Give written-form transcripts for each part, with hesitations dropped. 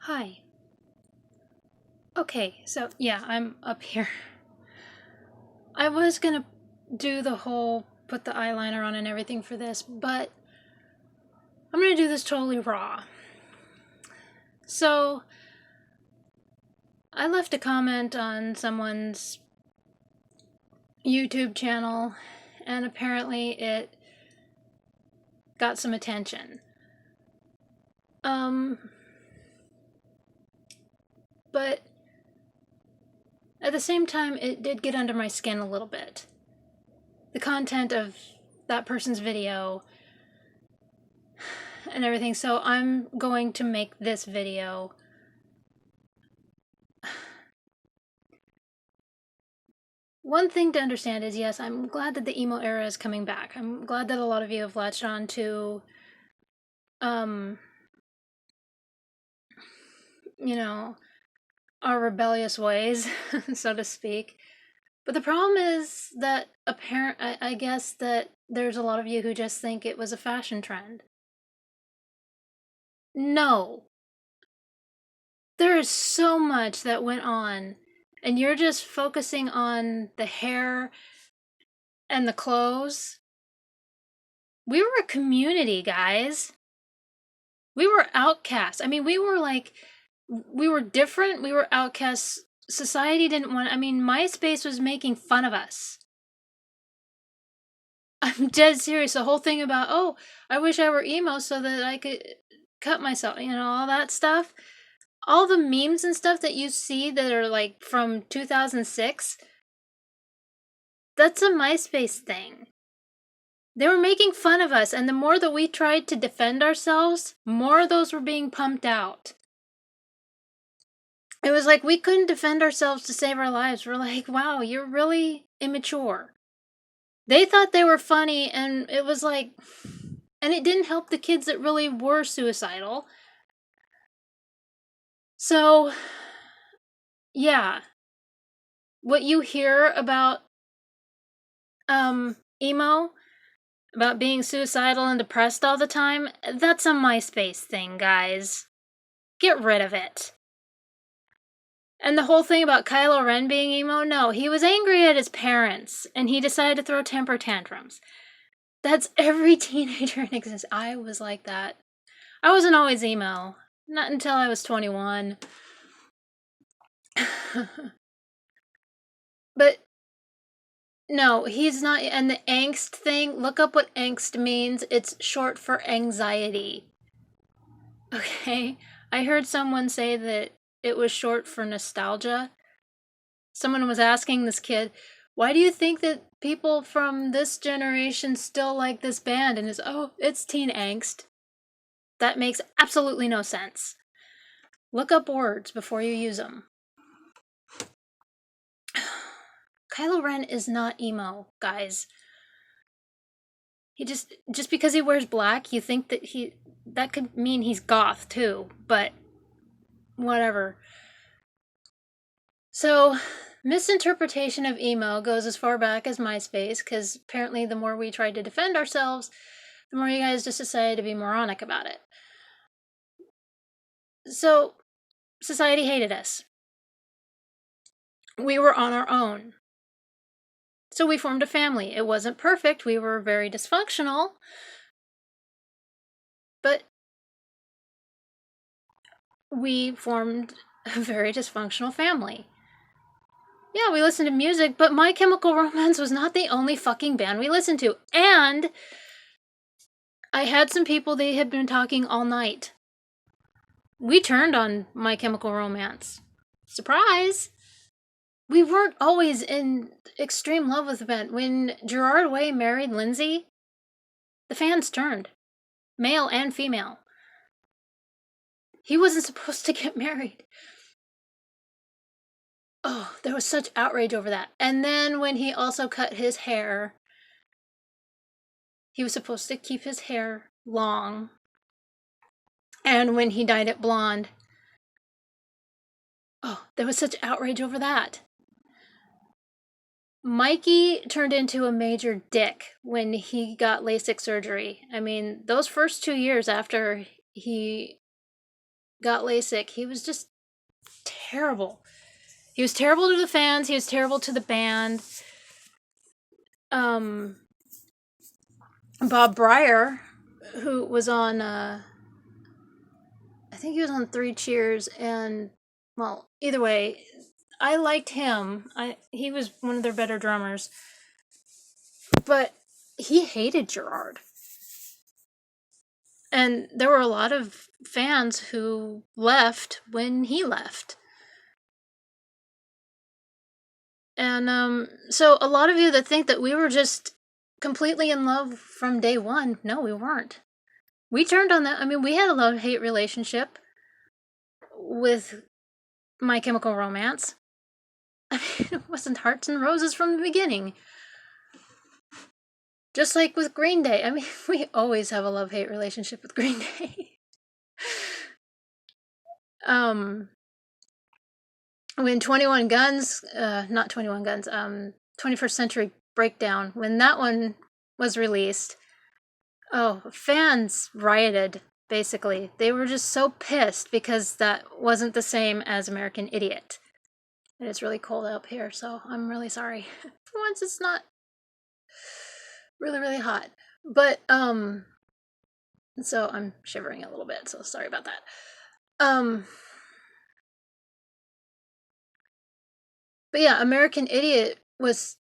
Hi. Okay, so yeah, I'm up here. I was gonna do the whole put the eyeliner on and everything for this, but I'm gonna do this totally raw. So, I left a comment on someone's YouTube channel, and apparently it got some attention. But at the same time, it did get under my skin a little bit. The content of that person's video and everything, so I'm going to make this video. One thing to understand is, yes, I'm glad that the emo era is coming back. I'm glad that a lot of you have latched on to, you know, our rebellious ways, so to speak. But the problem is that I guess that there's a lot of you who just think it was a fashion trend. No. There is so much that went on, and you're just focusing on the hair and the clothes. We were a community, guys. We were outcasts. I mean, we were different. We were outcasts. Society didn't want, I mean, MySpace was making fun of us. I'm dead serious. The whole thing about, oh, I wish I were emo so that I could cut myself, all that stuff. All the memes and stuff that you see that are like from 2006, that's a MySpace thing. They were making fun of us, and the more that we tried to defend ourselves, more of those were being pumped out. It was like we couldn't defend ourselves to save our lives. We're like, wow, you're really immature. They thought they were funny, and it was like, and it didn't help the kids that really were suicidal. So, yeah. What you hear about emo, about being suicidal and depressed all the time, that's a MySpace thing, guys. Get rid of it. And the whole thing about Kylo Ren being emo, no, he was angry at his parents, and he decided to throw temper tantrums. That's every teenager in existence. I was like that. I wasn't always emo. Not until I was 21. But no, he's not. And the angst thing, look up what angst means. It's short for anxiety. Okay? I heard someone say that it was short for nostalgia. Someone was asking this kid, why do you think that people from this generation still like this band? And it's teen angst. That makes absolutely no sense. Look up words before you use them. Kylo Ren is not emo, guys. He just because he wears black, you think that could mean he's goth too, but whatever. So, misinterpretation of emo goes as far back as MySpace, because apparently the more we tried to defend ourselves, the more you guys just decided to be moronic about it. So, society hated us. We were on our own. So we formed a family. It wasn't perfect. We were very dysfunctional. But we formed a very dysfunctional family. Yeah, we listened to music, but My Chemical Romance was not the only fucking band we listened to. And I had some people, they had been talking all night. We turned on My Chemical Romance. Surprise! We weren't always in extreme love with the band. When Gerard Way married Lindsay, the fans turned. Male and female. He wasn't supposed to get married. Oh, there was such outrage over that. And then when he also cut his hair, he was supposed to keep his hair long. And when he dyed it blonde, oh, there was such outrage over that. Mikey turned into a major dick when he got LASIK surgery. I mean, those first 2 years after he got LASIK, he was just terrible. He was terrible to the fans. He was terrible to the band. Bob Breyer, who was on, I think he was on Three Cheers, and, well, either way, I liked him. He was one of their better drummers. But he hated Gerard. And there were a lot of fans who left when he left. And so a lot of you that think that we were just completely in love from day one, no, we weren't. We turned on that. I mean, we had a love-hate relationship with My Chemical Romance. I mean, it wasn't hearts and roses from the beginning. Just like with Green Day. I mean, we always have a love-hate relationship with Green Day. When 21 Guns, not 21 Guns, 21st Century Breakdown, when that one was released, fans rioted, basically. They were just so pissed because that wasn't the same as American Idiot. And it's really cold up here, so I'm really sorry. For once, it's not really, really hot. But, so I'm shivering a little bit, so sorry about that. But yeah, American Idiot was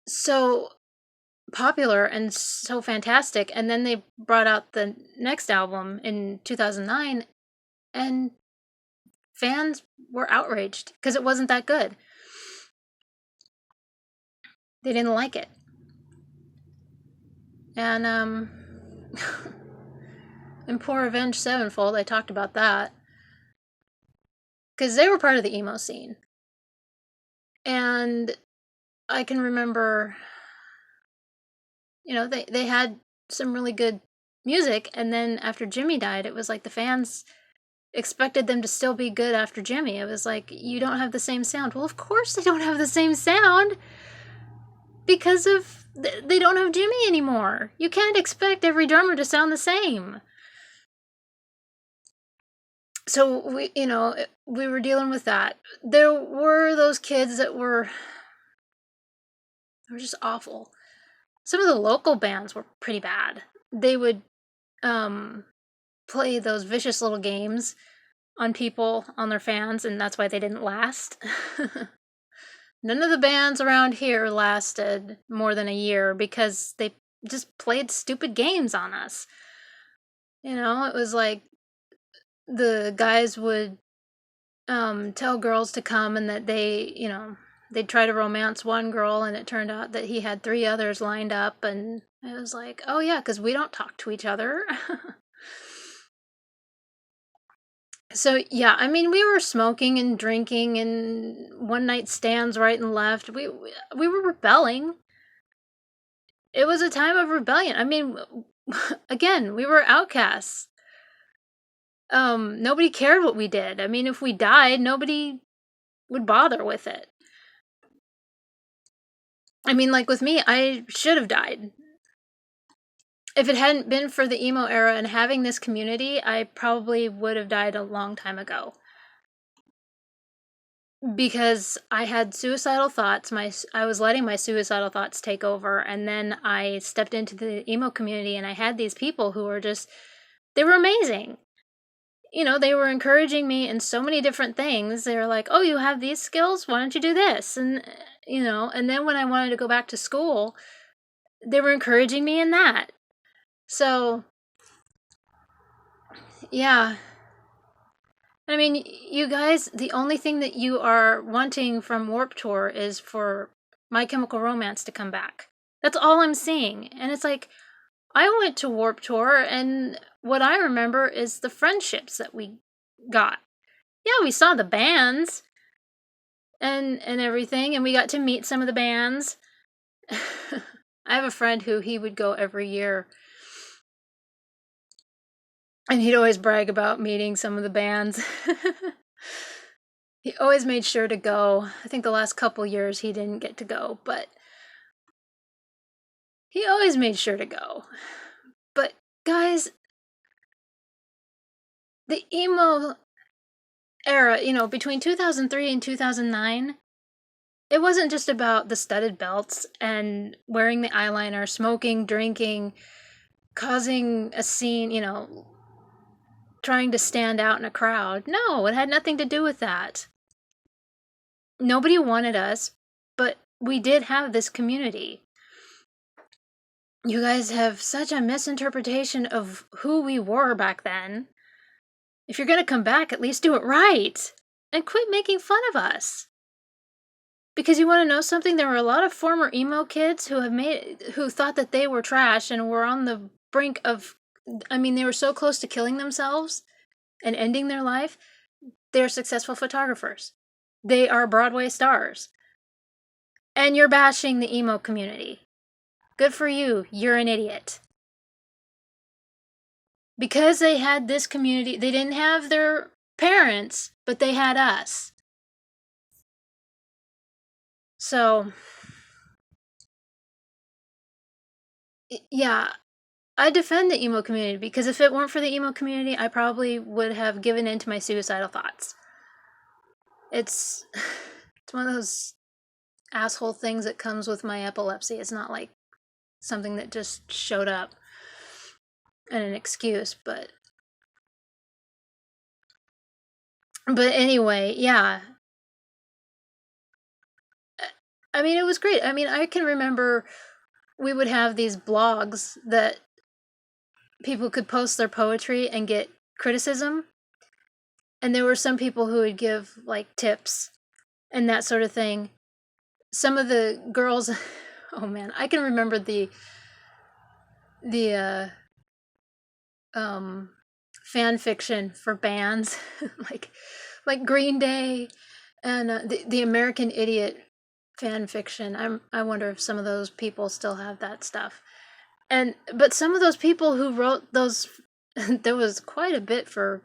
so popular and so fantastic, and then they brought out the next album in 2009, and fans were outraged because it wasn't that good. They didn't like it. And in Poor Revenge Sevenfold, I talked about that because they were part of the emo scene. And I can remember, they had some really good music, and then after Jimmy died, it was like the fans expected them to still be good after Jimmy. It was like, you don't have the same sound. Well, of course they don't have the same sound because they don't have Jimmy anymore. You can't expect every drummer to sound the same. So we were dealing with that. There were those kids that were just awful. Some of the local bands were pretty bad. They would play those vicious little games on people, on their fans, and that's why they didn't last. None of the bands around here lasted more than a year because they just played stupid games on us. It was like the guys would tell girls to come, and that they'd try to romance one girl, and it turned out that he had 3 others lined up, and it was like, oh yeah, because we don't talk to each other. So yeah, I mean, we were smoking and drinking and one-night stands right and left. We were rebelling. It was a time of rebellion. I mean, again, we were outcasts. Nobody cared what we did. I mean, if we died, nobody would bother with it. I mean, like with me, I should have died. If it hadn't been for the emo era and having this community, I probably would have died a long time ago. Because I had suicidal thoughts. I was letting my suicidal thoughts take over, and then I stepped into the emo community, and I had these people who were they were amazing. They were encouraging me in so many different things. They were like, oh, you have these skills? Why don't you do this? And, and then when I wanted to go back to school, they were encouraging me in that. So, yeah. I mean, you guys, the only thing that you are wanting from Warped Tour is for My Chemical Romance to come back. That's all I'm seeing. And it's like, I went to Warped Tour, and what I remember is the friendships that we got. Yeah, we saw the bands and everything, and we got to meet some of the bands. I have a friend who he would go every year, and he'd always brag about meeting some of the bands. He always made sure to go. I think the last couple years he didn't get to go, but he always made sure to go. But guys, the emo era, you know, between 2003 and 2009, it wasn't just about the studded belts and wearing the eyeliner, smoking, drinking, causing a scene, you know, trying to stand out in a crowd. No, it had nothing to do with that. Nobody wanted us, but we did have this community. You guys have such a misinterpretation of who we were back then. If you're gonna come back, at least do it right. And quit making fun of us. Because you want to know something? There were a lot of former emo kids who thought that they were trash and were on the brink of, I mean, they were so close to killing themselves and ending their life. They're successful photographers. They are Broadway stars. And you're bashing the emo community. Good for you. You're an idiot. Because they had this community, they didn't have their parents, but they had us. So, yeah, I defend the emo community because if it weren't for the emo community, I probably would have given in to my suicidal thoughts. It's one of those asshole things that comes with my epilepsy. It's not like something that just showed up and an excuse, but anyway, yeah. I mean, it was great. I mean, I can remember we would have these blogs that people could post their poetry and get criticism. And there were some people who would give, like, tips and that sort of thing. Some of the girls, oh man, I can remember the fan fiction for bands, like Green Day and the American Idiot fan fiction. I wonder if some of those people still have that stuff. But some of those people who wrote those, there was quite a bit for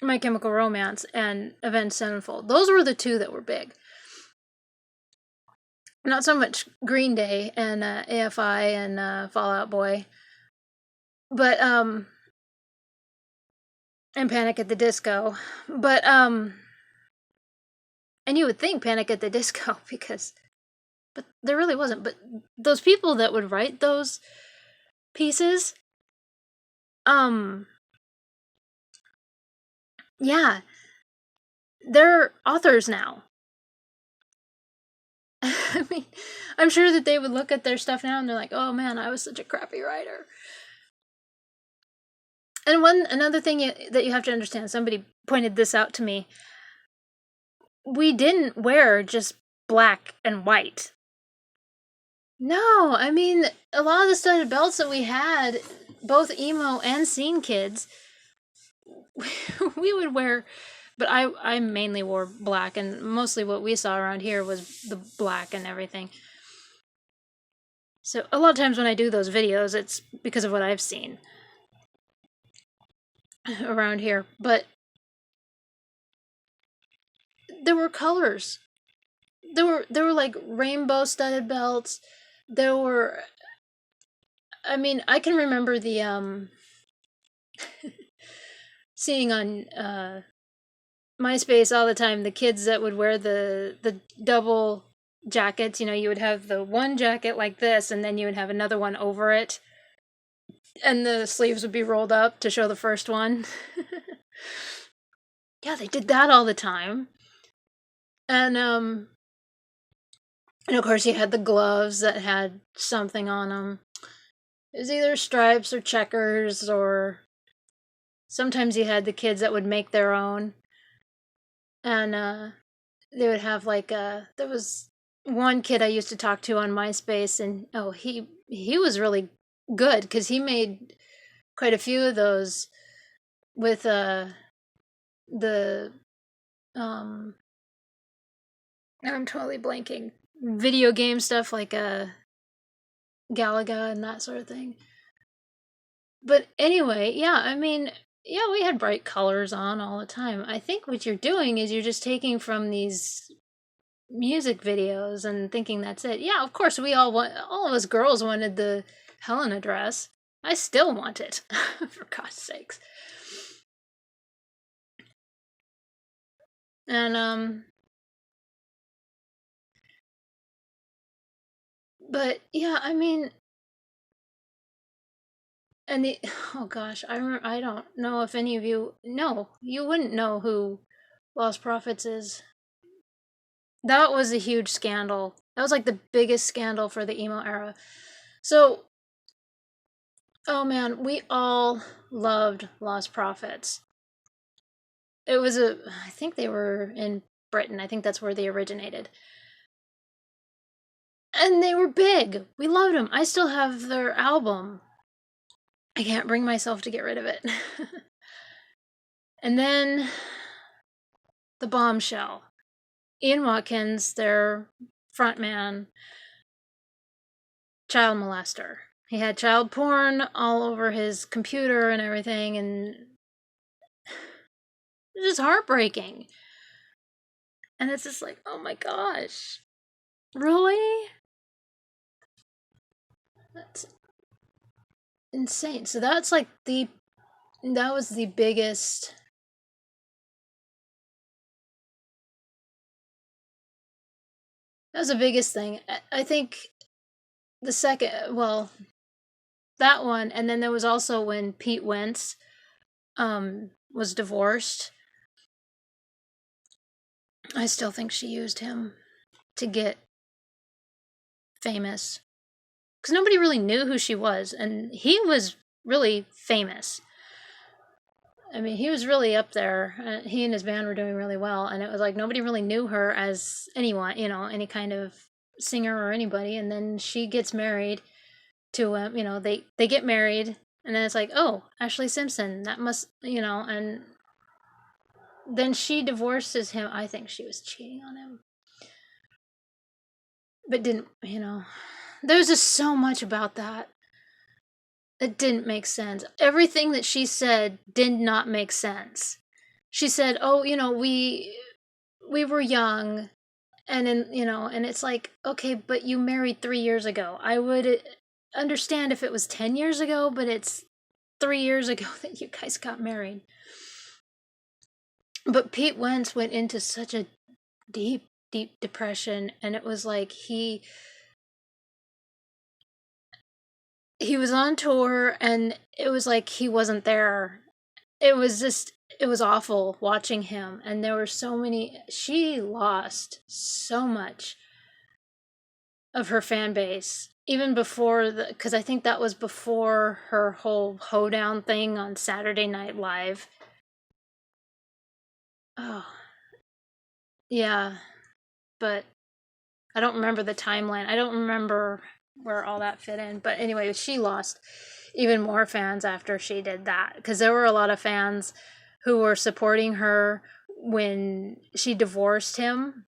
My Chemical Romance and Avenged Sevenfold. Those were the two that were big. Not so much Green Day and AFI and Fall Out Boy, but and Panic at the Disco, but and you would think Panic at the Disco but there really wasn't. But those people that would write those pieces, yeah, they're authors now. I mean, I'm sure that they would look at their stuff now and they're like, oh man, I was such a crappy writer. And another thing that you have to understand, somebody pointed this out to me. We didn't wear just black and white. No, I mean, a lot of the studded belts that we had, both emo and scene kids, we would wear, but I mainly wore black, and mostly what we saw around here was the black and everything. So a lot of times when I do those videos, it's because of what I've seen around here. But there were colors. There were like rainbow studded belts. There were, I mean, I can remember the seeing on MySpace all the time the kids that would wear the double jackets. You know, you would have the one jacket like this, and then you would have another one over it, and the sleeves would be rolled up to show the first one. Yeah, they did that all the time. And of course you had the gloves that had something on them. It was either stripes or checkers, or sometimes you had the kids that would make their own. And they would have like there was one kid I used to talk to on MySpace, and he was really good because he made quite a few of those with the I'm totally blanking, video game stuff like Galaga and that sort of thing. But anyway, yeah, I mean, yeah, we had bright colors on all the time. I think what you're doing is you're just taking from these music videos and thinking that's it. Yeah, of course, all of us girls wanted the Helena dress. I still want it, for God's sakes. And but yeah, I mean, and the oh gosh, I don't know if any of you know. You wouldn't know who Lost Prophets is. That was a huge scandal. That was like the biggest scandal for the emo era. So, oh man, we all loved Lost Prophets. It was I think they were in Britain. I think that's where they originated. And they were big. We loved them. I still have their album. I can't bring myself to get rid of it. And then the bombshell. Ian Watkins, their frontman, child molester. He had child porn all over his computer and everything, and it's just heartbreaking. And it's just like, oh my gosh. Really? That's insane. So that's like that was the biggest. That was the biggest thing. I think the second, well, that one, and then there was also when Pete Wentz was divorced. I still think she used him to get famous because nobody really knew who she was, and he was really famous. I mean, he was really up there. He and his band were doing really well, and it was like nobody really knew her as anyone, any kind of singer or anybody. And then she gets married to him. They get married, and then it's like, oh, Ashlee Simpson. That must, and then she divorces him. I think she was cheating on him, but didn't. There's just so much about that. It didn't make sense. Everything that she said did not make sense. She said, "Oh, we were young, and and it's like, okay, but you married 3 years ago. I would understand if it was 10 years ago, but it's 3 years ago that you guys got married." But Pete Wentz went into such a deep, deep depression, and it was like he was on tour, and it was like he wasn't there. It was awful watching him, and there were so many. She lost so much of her fan base even before because I think that was before her whole hoedown thing on Saturday Night Live. Oh, yeah, but I don't remember the timeline. I don't remember where all that fit in. But anyway, she lost even more fans after she did that because there were a lot of fans who were supporting her when she divorced him.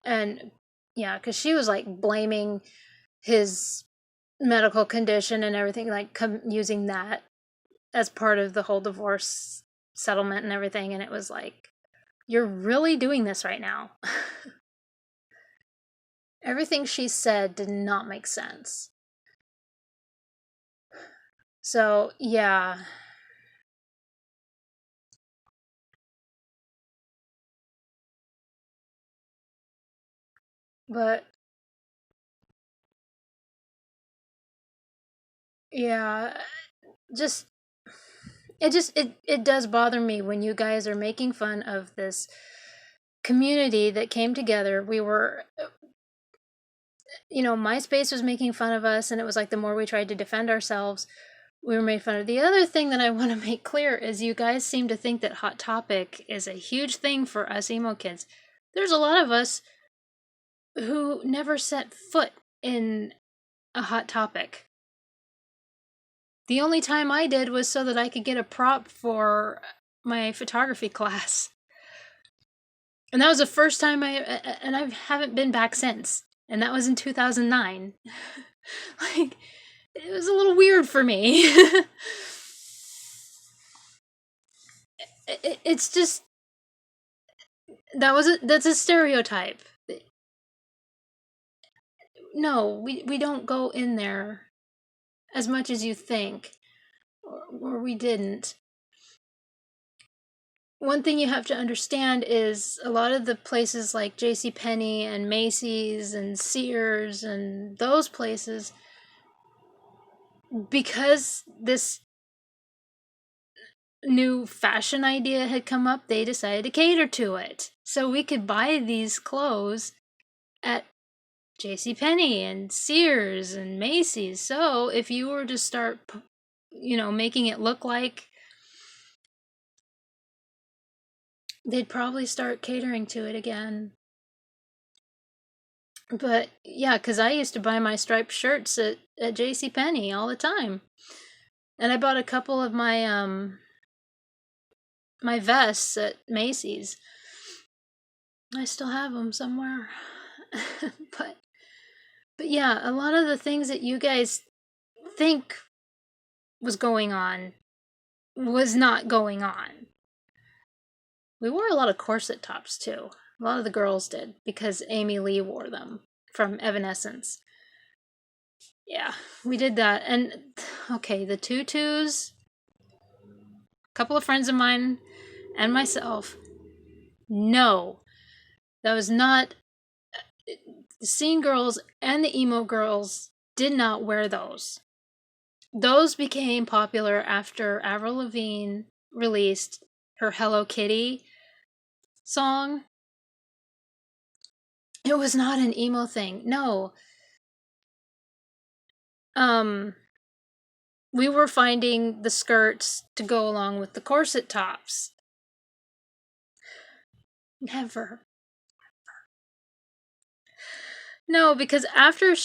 And yeah, because she was like blaming his medical condition and everything, like using that as part of the whole divorce settlement and everything. And it was like, you're really doing this right now. Everything she said did not make sense. So, yeah. But, yeah, just it does bother me when you guys are making fun of this community that came together. We were MySpace was making fun of us, and it was like the more we tried to defend ourselves, we were made fun of. The other thing that I want to make clear is you guys seem to think that Hot Topic is a huge thing for us emo kids. There's a lot of us who never set foot in a Hot Topic. The only time I did was so that I could get a prop for my photography class. And that was the first time and I haven't been back since. And that was in 2009. Like, it was a little weird for me. It's just, that's a stereotype. No, we don't go in there as much as you think, or we didn't. one thing you have to understand is a lot of the places like JCPenney and Macy's and Sears and those places, because this new fashion idea had come up, they decided to cater to it. So we could buy these clothes at JCPenney and Sears and Macy's. So if you were to start, making it look like, they'd probably start catering to it again. But yeah, because I used to buy my striped shirts at JCPenney all the time. And I bought a couple of my my vests at Macy's. I still have them somewhere. but yeah, a lot of the things that you guys think was going on was not going on. We wore a lot of corset tops too. A lot of the girls did, because Amy Lee wore them from Evanescence. Yeah, we did that. And okay, the tutus, a couple of friends of mine and myself, no, that was not, the scene girls and the emo girls did not wear those. Those became popular after Avril Lavigne released her Hello Kitty song. It was not an emo thing. No. We were finding the skirts to go along with the corset tops. Never. No, because after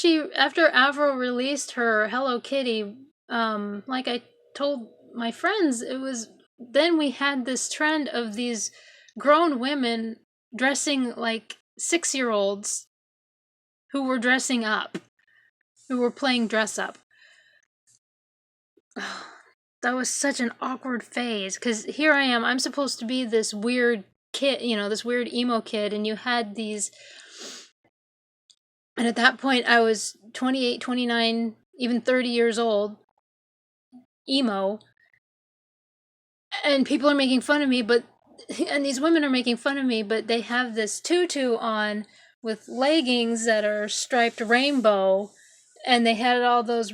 Avril released her Hello Kitty, like I told my friends, it was then we had this trend of these grown women dressing like 6-year-olds who were dressing up, who were playing dress up. That was such an awkward phase, because here I am, I'm supposed to be this weird kid, this weird emo kid, and you had these, and at that point I was 28, 29, even 30 years old, emo, and people are making fun of me, and these women are making fun of me, but they have this tutu on with leggings that are striped rainbow, and they had all those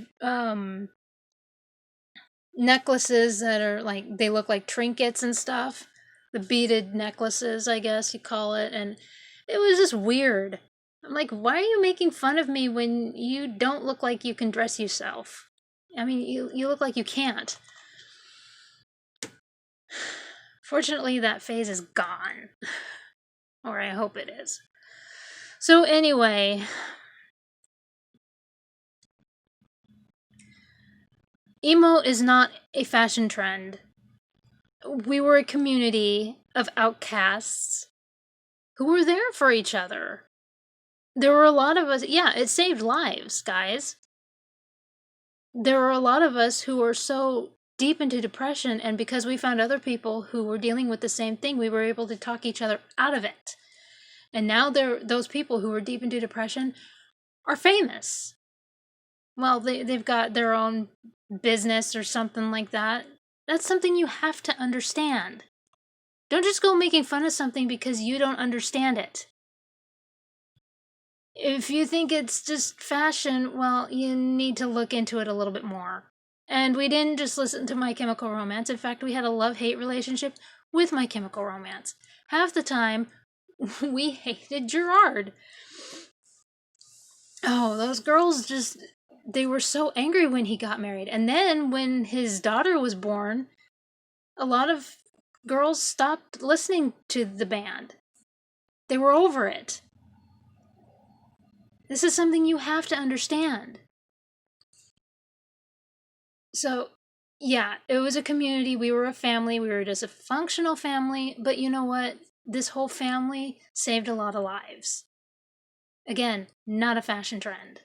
necklaces that are like, they look like trinkets and stuff, the beaded necklaces, I guess you call it, and it was just weird. I'm like, why are you making fun of me when you don't look like you can dress yourself? I mean, you look like you can't. Fortunately, that phase is gone. Or I hope it is. So anyway, emo is not a fashion trend. We were a community of outcasts who were there for each other. There were a lot of us, yeah, it saved lives, guys. There were a lot of us who were so deep into depression, and because we found other people who were dealing with the same thing, we were able to talk each other out of it. And now those people who were deep into depression are famous. Well, they've got their own business or something like that. That's something you have to understand. Don't just go making fun of something because you don't understand it. If you think it's just fashion, well, you need to look into it a little bit more. And we didn't just listen to My Chemical Romance. In fact, we had a love-hate relationship with My Chemical Romance. Half the time, we hated Gerard. Oh, those girls just, they were so angry when he got married. And then when his daughter was born, a lot of girls stopped listening to the band. They were over it. This is something you have to understand. So, yeah, it was a community. We were a family. We were just a functional family. But you know what? This whole family saved a lot of lives. Again, not a fashion trend.